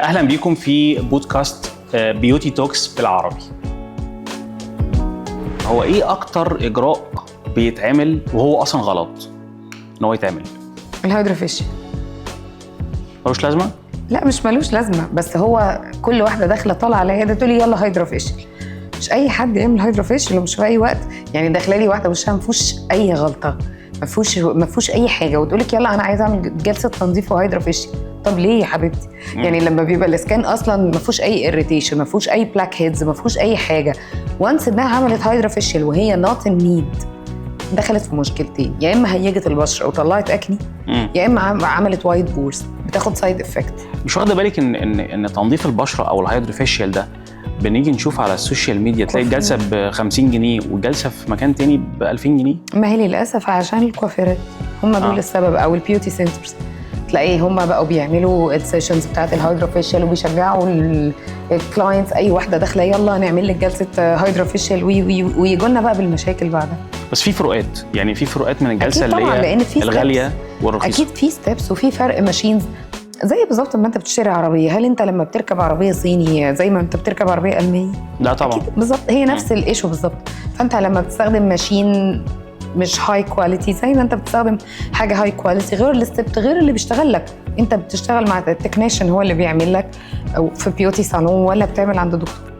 اهلا بيكم في بودكاست بيوتي توكس بالعربي. هو ايه اكتر اجراء بيتعمل وهو اصلا غلط ان هو يتعمل؟ الهيدروفيشيال ملوش لازمه؟ لا مش ملوش لازمه، بس هو كل واحده داخله طالعه على يد تقول لي يلا هيدروفيشيال. مش اي حد يعمل هيدروفيشيال ومش في اي وقت. يعني داخله لي واحده وشها ما فيهوش اي غلطه، ما فيهوش اي حاجه، وتقول لك يلا انا عايزه اعمل جلسه تنظيف وهيدروفيشيال. طب ليه يا حبيبتي؟ يعني لما بيبقى الاسكان اصلا ما فيهوش اي اريتيشن، ما فيهوش اي بلاك هيدز، ما فيهوش اي حاجه، وانس انها عملت هيدروفيشيال وهي نوت ان نيد، دخلت في مشكلتين. يا اما هيجت البشره وطلعت اكني، يا اما عملت وايت بورز بتاخد سايد افكت. مش واخده بالك ان تنظيف البشره او الهيدروفيشيال ده بنيجي نشوف على السوشيال ميديا تلاقي الجلسه ب 50 جنيه والجلسه في مكان تاني ب 2000 جنيه؟ ما هي للاسف عشان الكوافيرات هم دول السبب، او البيوتي سنترز تلاقيه هم بقوا بيعملوا السيشنز بتاعت الهيدروفيشيال وبيشجعوا الكلاينتس اي واحده داخله يلا نعمل لك جلسه هيدروفيشيال ويجوا لنا بقى بالمشاكل بعدها. بس في فروقات، يعني في فروقات من الجلسه اللي هي الغاليه والرخيصه. اكيد في ستيبس وفي فرق ماشينز. زي بالظبط ما انت بتشتري عربيه، هل انت لما بتركب عربيه صيني زي ما انت بتركب عربيه الماني؟ لا طبعا. بالظبط هي نفس الايشو بالظبط. فانت لما بتستخدم ماشين مش هاي كواليتي زي ما انت بتستخدم حاجه هاي كواليتي، غير الستيب غير اللي بيشتغل لك. انت بتشتغل مع التكنيشن هو اللي بيعمل لك، او في بيوتي صالون، ولا بتعمل عند دكتور.